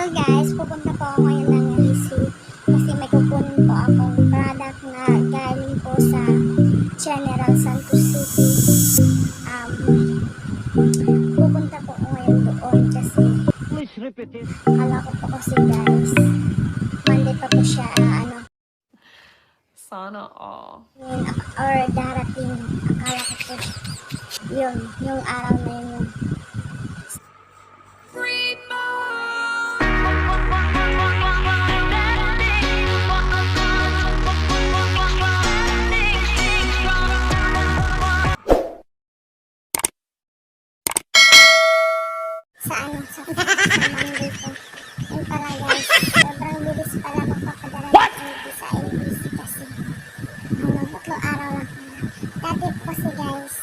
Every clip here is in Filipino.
guys, pupunta po ako ngayon ng LBC kasi may kukunin po akong product na galing po sa General Santos City. Pupunta po ako ngayon doon kasi akala ko po kasi guys, Monday pa po siya Sana all. or darating, akala ko po yun, yung araw na yun. Sa Monday po. Yun pala guys, sobrang bilis pala magpapadala ng LB sa LBC kasi 3 araw lang pala. Dati po kasi guys,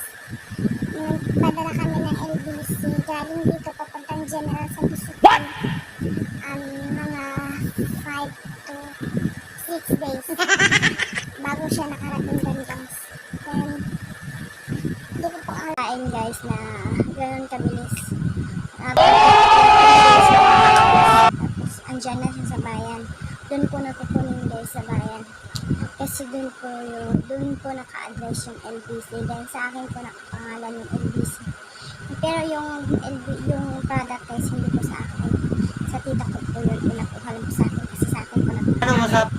nagpadala kami ng LBC galing dito papuntang General Santos City, mga 5 to 6 days bago siya nakarating doon guys. Then, hindi ko po akalain guys na ganoon kabilis. Tapos andyan na siya sa bayan. Doon po nakukunin guys sa bayan. Kasi doon po naka-address yung LBC. Dahil sa akin po nakapangalan yung LBC. Pero yung product guys hindi po sa akin. Sa tita ko po yun. Pinakuha lang po sa akin kasi sa akin po nakapangalan.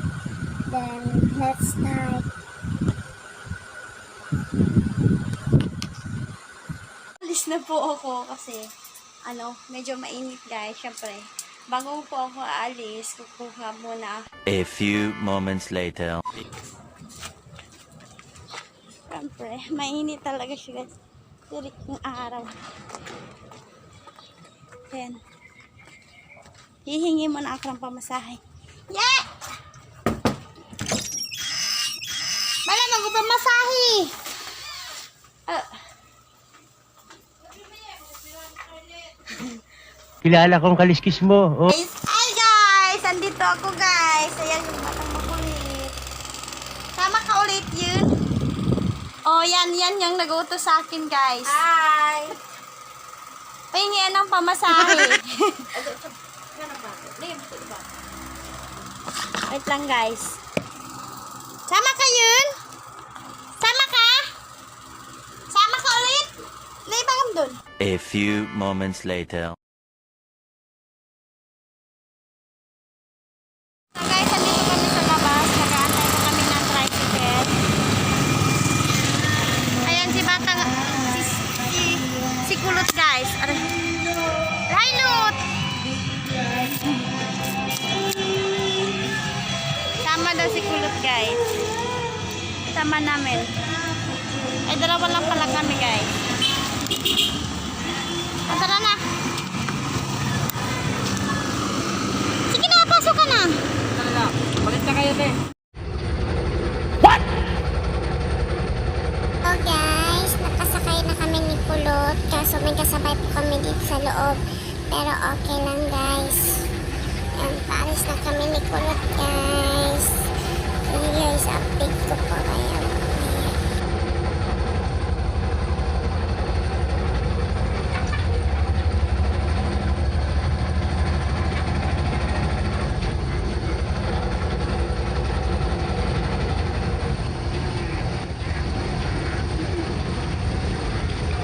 Then let's start. Alis na po ako kasi medyo mainit guys, syempre. Bago po ako aalis, kukuha muna. A few moments later. Syempre, mainit talaga siya guys. Tirik ng araw. Then, hihingi muna ako ng pamasahe. Yeah! Wala mag-pamasahe! Kilala kong kaliskis mo. Oh. Hi guys! Andito ako guys. Ayan yung batang makulit. Tama ka ulit yun. Oh, yan yung nag-utos sa akin guys. Hi! Pahingian ng pamasahe. Wait lang guys. Sama ka yun? Sama ka? Sama ka ulit? Naibagam dun. A few moments later. Guys, andito kami sa labas. Nag-aantay pa kami ng tricycle. Ayan si Batang, si Kulot guys. Hi Lut! Sama daw si Kulot guys. Sama namin. Ay, dalawa lang pala kami guys. Tara na. Sige na, pasok ka na. Balik na kayo, te. So guys, nakasakay na kami ni Kulot. Kaso may kasabay po kami dito sa loob. Pero okay lang guys. Yan, paalis na kami ni Kulot guys. Sige guys, update ko po kayo.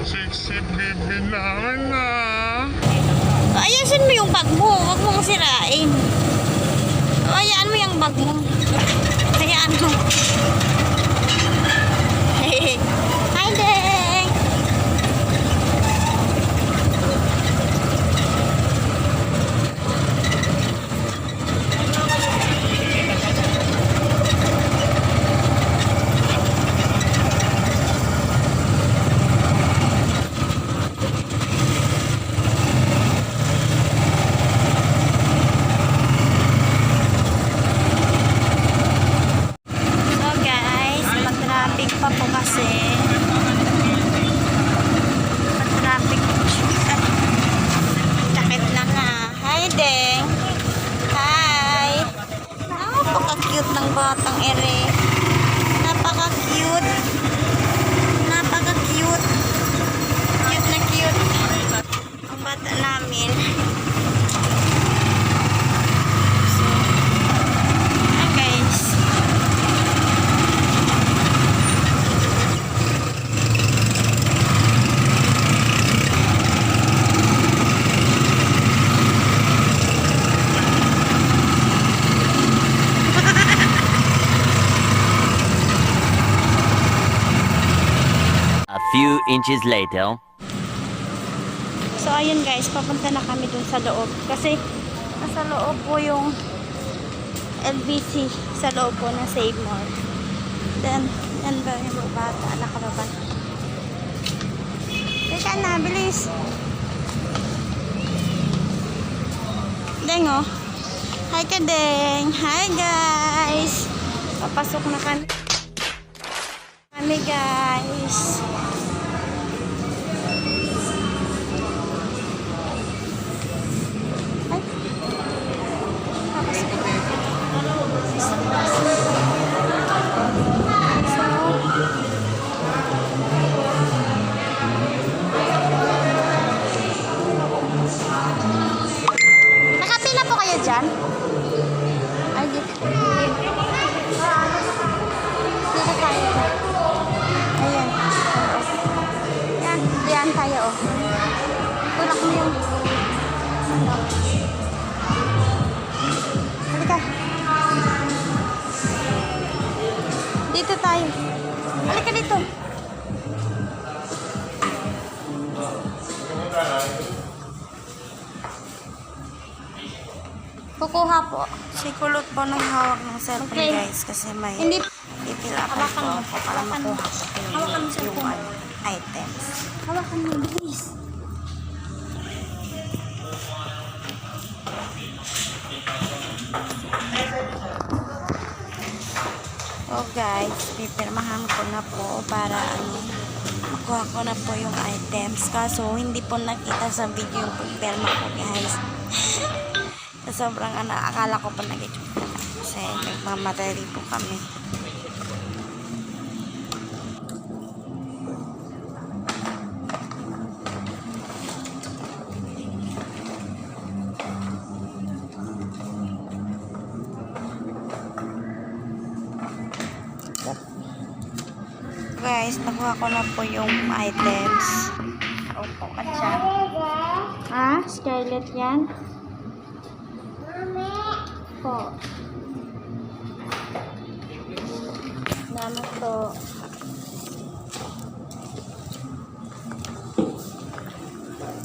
Sexy baby naman na. Ayasin mo yung bag mo. Huwag mong sirain. Hayaan mo yung bag mo. Hayaan mo. Hi, Deng! batang ere. Napaka-cute. Napaka-cute. Cute na cute. Ang bata namin. inches later. So, ayun guys, papunta na kami dun sa loob. Kasi, nasa loob po yung LBC. Sa loob po ng Save More. Then, yan ba yung mga bata, nakababa. Teka na, bilis. Deng, oh. Hi ka, Deng. Hi, guys. Papasok na kami. Guys. Ay. Papasok na. Nakapila po kayo dyan? Ay, dito. Dito tayo. Ayan. Yan. Diyan tayo, oh. Tulak mo yung... Ano? Halika. Dito tayo. Halika dito. Kukuha po. Si Kulot po nang hawak ng cellphone, Okay. guys. Kasi may Hindi. ipilapan Hawakan po mo. ako para Hawakan mo. makuha ko Hawakan mo yung cellphone. items. Hawakan mo, bilis. So guys, pipirmahan ko na po para makuha ko na po yung items. Kaso hindi po nakita sa video yung pagpirma ko, guys. Sobrang akala ko po nag-joke na lang. Kasi nagmamadali po kami. Guys, nakuha ko na po yung items. Opo, katsa. Ha? Scarlett yan? Po. Naman to.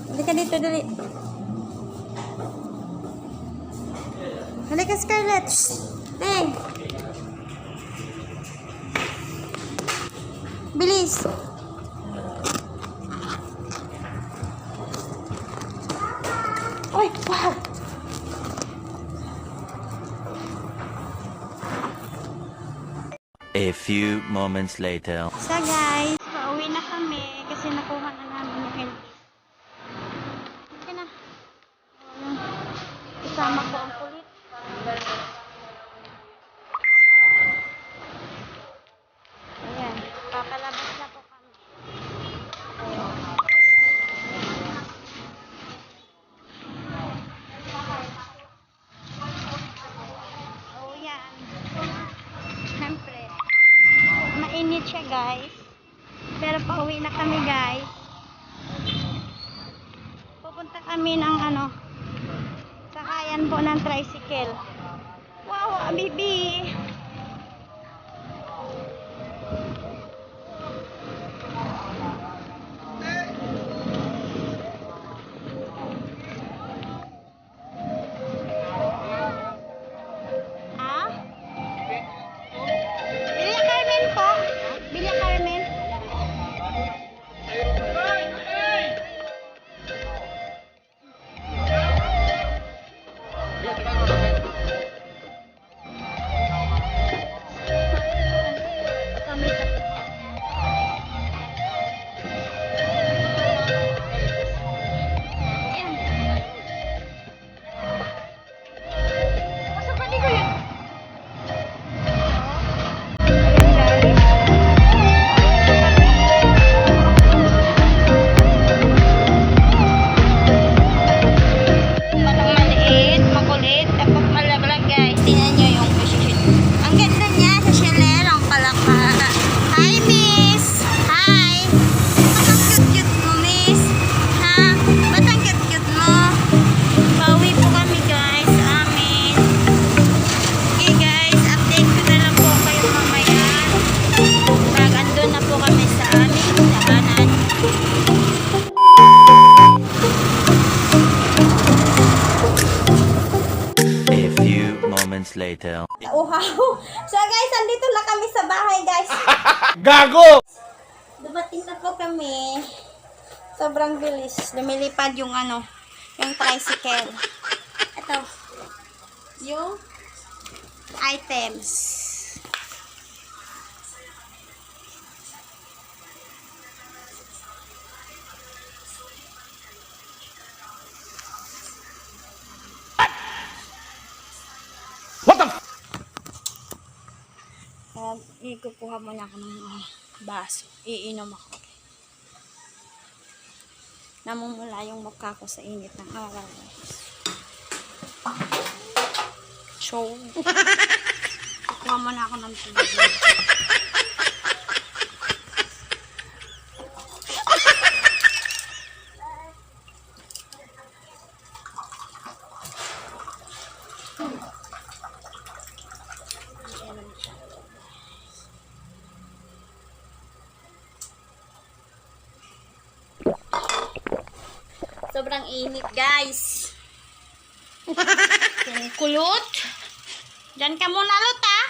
Halika dito, dali. Halika, Scarlett. Shh. Ding. Bilis. Uy, wow. A few moments later. So guys, pauwi na kami kasi nakuha na namin yung help. Okay na. Yung kasama ko ang kulit. Ayan, papalabas na po kami. Oh, yan. Siyempre. Mainit siya, guys. Pero pauwi na kami, guys. Pupunta kami ng sakayan po ng tricycle. Wow, baby. Ah? Bilya Carmen po. Bilya Carmen. later. Uhaw. So guys, andito na kami sa bahay guys. Gago! Dumating na po kami. Sobrang bilis. Lumilipad yung yung tricycle. Ito. Yung items. What the f- Ikukuha muna ako ng baso. Iinom ako. Namumula yung mukha ko sa init ng araw. So, kukuha muna ako ng tubig. Sobrang init, guys. Yung kulot. Diyan ka muna, Lot, ha?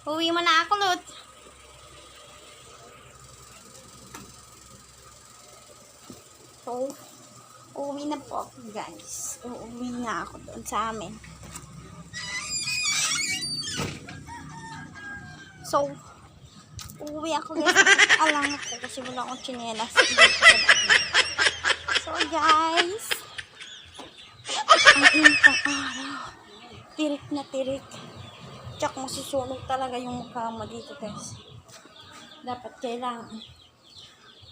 Uwi mo na ako, Lot. So, uwi na po ako, guys. Uuwi na ako doon sa amin. So, uuwi ako, guys. Alang ako kasi wala akong tsinelas. So guys, ang init ng araw. Tirik na tirik. Tsak masusunog talaga yung mukha mo dito guys. Dapat kailangan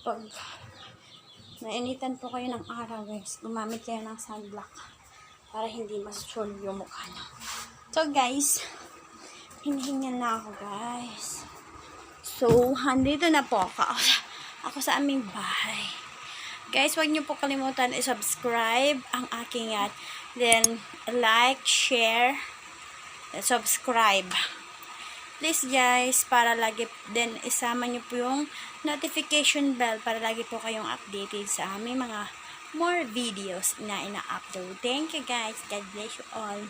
pag nainitan po kayo ng araw guys, gumamit kayo ng sunblock para hindi masusunog yung mukha nyo. So guys, hinihingan na ako guys. So, andito na po ako sa aming bahay. Guys, huwag niyo po kalimutan i-subscribe ang aking then like, share, and subscribe. Please guys, para lagi then isama niyo po yung notification bell para lagi po kayong updated sa aming mga more videos na ina-upload. Thank you guys. God bless you all.